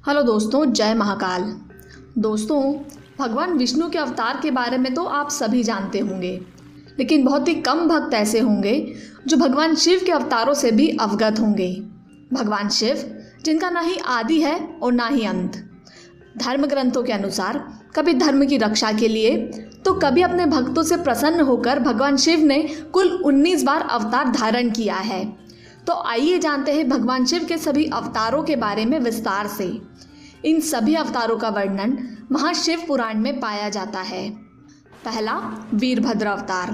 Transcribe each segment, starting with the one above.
Hello दोस्तों, जय महाकाल। दोस्तों, भगवान विष्णु के अवतार के बारे में तो आप सभी जानते होंगे, लेकिन बहुत ही कम भक्त ऐसे होंगे जो भगवान शिव के अवतारों से भी अवगत होंगे। भगवान शिव, जिनका ना ही आदि है और ना ही अंत, धर्म ग्रंथों के अनुसार कभी धर्म की रक्षा के लिए तो कभी अपने भक्तों से प्रसन्न होकर भगवान शिव ने कुल 19 बार अवतार धारण किया है। तो आइए जानते हैं भगवान शिव के सभी अवतारों के बारे में विस्तार से। इन सभी अवतारों का वर्णन महाशिव पुराण में पाया जाता है। पहला, वीरभद्र अवतार।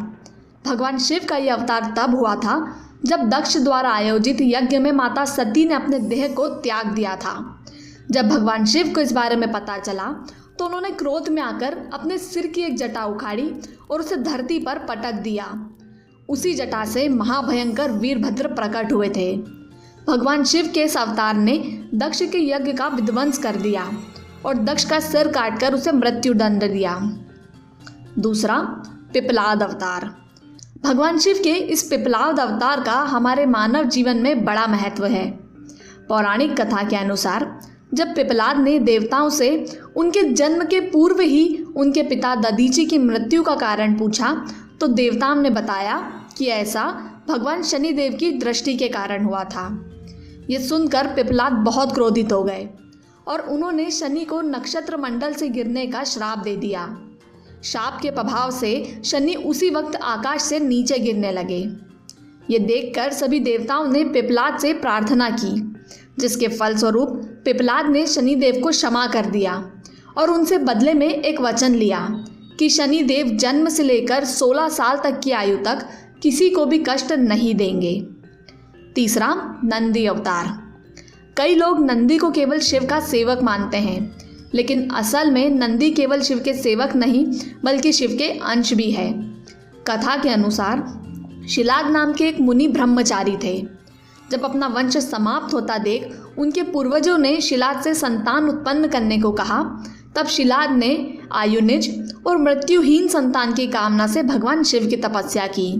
भगवान शिव का यह अवतार तब हुआ था जब दक्ष द्वारा आयोजित यज्ञ में माता सती ने अपने देह को त्याग दिया था। जब भगवान शिव को इस बारे में पता चला तो उन्होंने क्रोध में आकर अपने सिर की एक जटा उखाड़ी और उसे धरती पर पटक दिया। उसी जटा से महाभयंकर वीरभद्र प्रकट हुए थे। भगवान शिव के इस अवतार ने दक्ष के यज्ञ का विध्वंस कर दिया और दक्ष का सिर काटकर उसे मृत्युदंड दिया। दूसरा, पिपलाद अवतार। भगवान शिव के इस पिपलाद अवतार का हमारे मानव जीवन में बड़ा महत्व है। पौराणिक कथा के अनुसार जब पिपलाद ने देवताओं से उनके जन्म के पूर्व ही उनके पिता दधीचि की मृत्यु का कारण पूछा तो देवताओं ने बताया कि ऐसा भगवान शनिदेव की दृष्टि के कारण हुआ था। ये सुनकर पिपलाद बहुत क्रोधित हो गए और उन्होंने शनि को नक्षत्र मंडल से गिरने का श्राप दे दिया। शाप के प्रभाव से शनि उसी वक्त आकाश से नीचे गिरने लगे। ये देखकर सभी देवताओं ने पिपलाद से प्रार्थना की, जिसके फलस्वरूप पिपलाद ने शनिदेव को क्षमा कर दिया और उनसे बदले में एक वचन लिया कि शनिदेव जन्म से लेकर 16 साल तक की आयु तक किसी को भी कष्ट नहीं देंगे। तीसरा, नंदी अवतार। कई लोग नंदी को केवल शिव का सेवक मानते हैं, लेकिन असल में नंदी केवल शिव के सेवक नहीं बल्कि शिव के अंश भी है। कथा के अनुसार शिलाद नाम के एक मुनि ब्रह्मचारी थे। जब अपना वंश समाप्त होता देख उनके पूर्वजों ने शिलाद से संतान उत्पन्न करने को कहा, तब शिलाद ने आयुनिज और मृत्युहीन संतान की कामना से भगवान शिव की तपस्या की।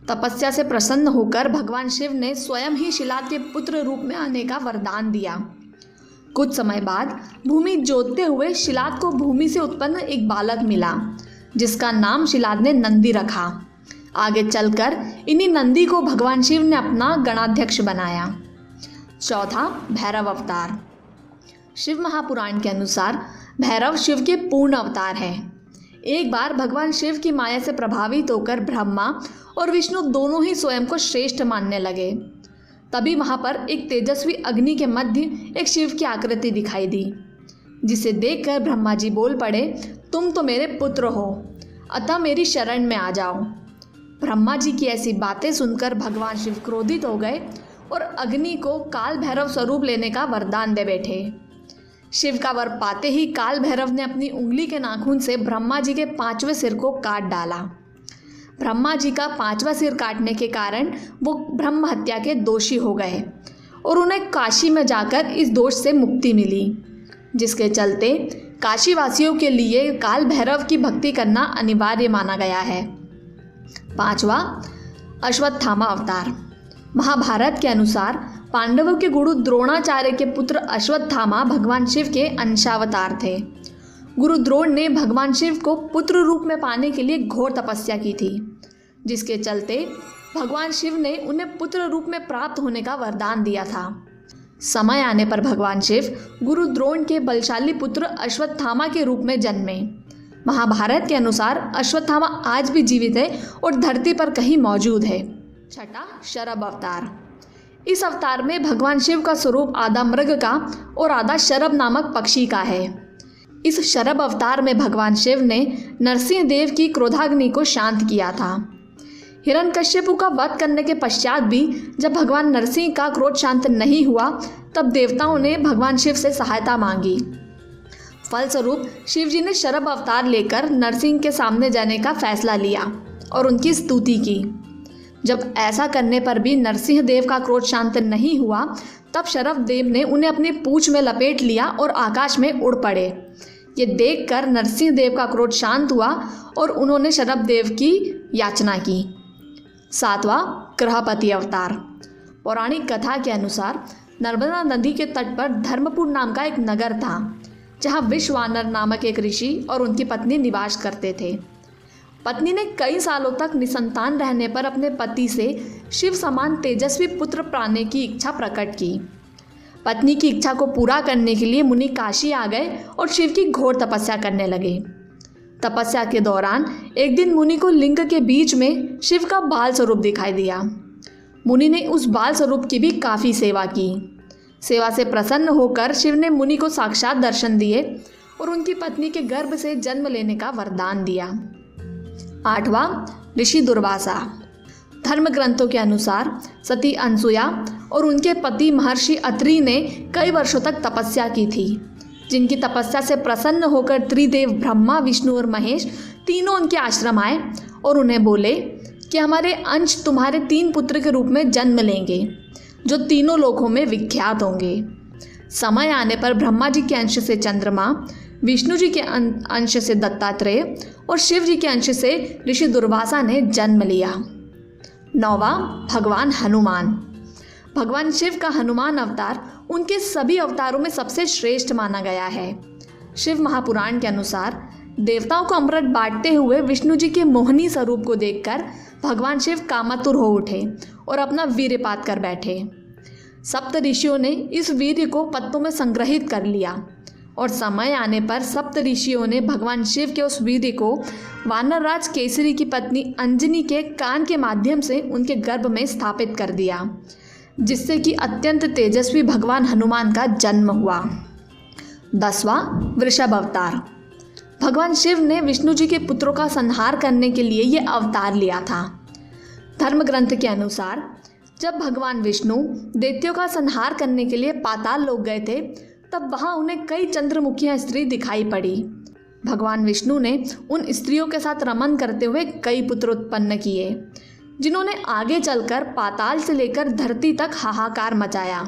तपस्या से प्रसन्न होकर भगवान शिव ने स्वयं ही शिलाद के पुत्र रूप में आने का वरदान दिया। कुछ समय बाद भूमि जोतते हुए शिलाद को भूमि से उत्पन्न एक बालक मिला, जिसका नाम शिलाद ने नंदी रखा। आगे चलकर इन्हीं नंदी को भगवान शिव ने अपना गणाध्यक्ष बनाया। चौथा, भैरव अवतार। शिव महापुराण के अनुसार भैरव शिव के पूर्ण अवतार हैं। एक बार भगवान शिव की माया से प्रभावित होकर ब्रह्मा और विष्णु दोनों ही स्वयं को श्रेष्ठ मानने लगे। तभी वहाँ पर एक तेजस्वी अग्नि के मध्य एक शिव की आकृति दिखाई दी, जिसे देखकर ब्रह्मा जी बोल पड़े, तुम तो मेरे पुत्र हो, अतः मेरी शरण में आ जाओ। ब्रह्मा जी की ऐसी बातें सुनकर भगवान शिव क्रोधित हो गए और अग्नि को काल भैरव स्वरूप लेने का वरदान दे बैठे। शिव का वर पाते ही काल भैरव ने अपनी उंगली के नाखून से ब्रह्मा जी के 5वें सिर को काट डाला। ब्रह्मा जी का 5वां सिर काटने के कारण वो ब्रह्म हत्या के दोषी हो गए और उन्हें काशी में जाकर इस दोष से मुक्ति मिली, जिसके चलते काशीवासियों के लिए काल भैरव की भक्ति करना अनिवार्य माना गया है। पांचवा, अश्वत्थामा अवतार। महाभारत के अनुसार पांडवों के गुरु द्रोणाचार्य के पुत्र अश्वत्थामा भगवान शिव के अंशावतार थे। गुरु द्रोण ने भगवान शिव को पुत्र रूप में पाने के लिए घोर तपस्या की थी, जिसके चलते भगवान शिव ने उन्हें पुत्र रूप में प्राप्त होने का वरदान दिया था। समय आने पर भगवान शिव गुरु द्रोण के बलशाली पुत्र अश्वत्थामा के रूप में जन्मे। महाभारत के अनुसार अश्वत्थामा आज भी जीवित है और धरती पर कहीं मौजूद है। छठा, शरभ अवतार। इस अवतार में भगवान शिव का स्वरूप आधा मृग का और आधा शरभ नामक पक्षी का है। इस शरभ अवतार में भगवान शिव ने नरसिंह देव की क्रोधाग्नि को शांत किया था। हिरण्यकश्यपु का वध करने के पश्चात भी जब भगवान नरसिंह का क्रोध शांत नहीं हुआ, तब देवताओं ने भगवान शिव से सहायता मांगी। फलस्वरूप शिव जी ने शरभ अवतार लेकर नरसिंह के सामने जाने का फैसला लिया और उनकी स्तुति की। जब ऐसा करने पर भी नरसिंह देव का क्रोध शांत नहीं हुआ, तब शरभ देव ने उन्हें अपनी पूंछ में लपेट लिया और आकाश में उड़ पड़े। ये देखकर नरसिंह देव का क्रोध शांत हुआ और उन्होंने शरभ देव की याचना की। सातवां, ग्रहपति अवतार। पौराणिक कथा के अनुसार नर्मदा नदी के तट पर धर्मपुर नाम का एक नगर था, जहाँ विश्वानर नामक एक ऋषि और उनकी पत्नी निवास करते थे। पत्नी ने कई सालों तक निसंतान रहने पर अपने पति से शिव समान तेजस्वी पुत्र पाने की इच्छा प्रकट की। पत्नी की इच्छा को पूरा करने के लिए मुनि काशी आ गए और शिव की घोर तपस्या करने लगे। तपस्या के दौरान एक दिन मुनि को लिंग के बीच में शिव का बाल स्वरूप दिखाई दिया। मुनि ने उस बाल स्वरूप की भी काफ़ी सेवा की। सेवा से प्रसन्न होकर शिव ने मुनि को साक्षात दर्शन दिए और उनकी पत्नी के गर्भ से जन्म लेने का वरदान दिया। 8वां, ऋषि दुर्वासा। धर्म ग्रंथों के अनुसार सती अनसुया और उनके पति महर्षि अत्रि ने कई वर्षों तक तपस्या की थी, जिनकी तपस्या से प्रसन्न होकर त्रिदेव ब्रह्मा, विष्णु और महेश तीनों उनके आश्रम आए और उन्हें बोले कि हमारे अंश तुम्हारे 3 पुत्र के रूप में जन्म लेंगे, जो तीनों लोकों में विख्यात होंगे। समय आने पर ब्रह्मा जी के अंश से चंद्रमा, विष्णु जी के अंश से दत्तात्रेय और शिव जी के अंश से ऋषि दुर्वासा ने जन्म लिया। 9वां, भगवान हनुमान। भगवान शिव का हनुमान अवतार उनके सभी अवतारों में सबसे श्रेष्ठ माना गया है। शिव महापुराण के अनुसार देवताओं को अमृत बांटते हुए विष्णु जी के मोहनी स्वरूप को देखकर भगवान शिव कामातुर हो उठे और अपना वीर्यपात कर बैठे। सप्त ऋषियों ने इस वीर्य को पत्तों में संग्रहित कर लिया और समय आने पर सप्त ऋषियों ने भगवान शिव के उस वीर्य को वानरराज केसरी की पत्नी अंजनी के कान के माध्यम से उनके गर्भ में स्थापित कर दिया, जिससे कि अत्यंत तेजस्वी भगवान हनुमान का जन्म हुआ। 10वां, वृषभ अवतार। भगवान शिव ने विष्णु जी के पुत्रों का संहार करने के लिए ये अवतार लिया था। धर्म ग्रंथ के अनुसार जब भगवान विष्णु दैत्यों का संहार करने के लिए पाताल लोक गए थे, तब वहाँ उन्हें कई चंद्रमुखियाँ स्त्री दिखाई पड़ी। भगवान विष्णु ने उन स्त्रियों के साथ रमन करते हुए कई पुत्र उत्पन्न किए, जिन्होंने आगे चलकर पाताल से लेकर धरती तक हाहाकार मचाया।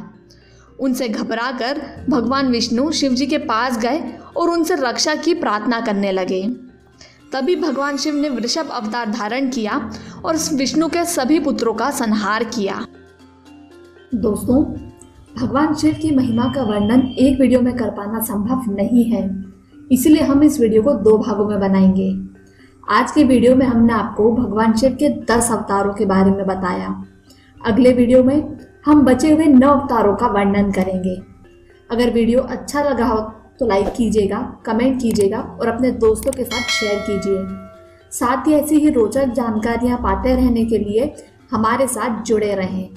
उनसे घबराकर भगवान विष्णु शिव जी के पास गए और उनसे रक्षा की प्रार्थना करने लगे। तभी भगवान शिव ने वृषभ अवतार धारण किया और विष्णु के सभी पुत्रों का संहार किया। दोस्तों, भगवान शिव की महिमा का वर्णन एक वीडियो में कर पाना संभव नहीं है, इसलिए हम इस वीडियो को 2 भागों में बनाएंगे। आज के वीडियो में हमने आपको भगवान शिव के 10 अवतारों के बारे में बताया। अगले वीडियो में हम बचे हुए 9 अवतारों का वर्णन करेंगे। अगर वीडियो अच्छा लगा हो तो लाइक कीजिएगा, कमेंट कीजिएगा और अपने दोस्तों के साथ शेयर कीजिए। साथ ही ऐसी ही रोचक जानकारियाँ पाते रहने के लिए हमारे साथ जुड़े रहें।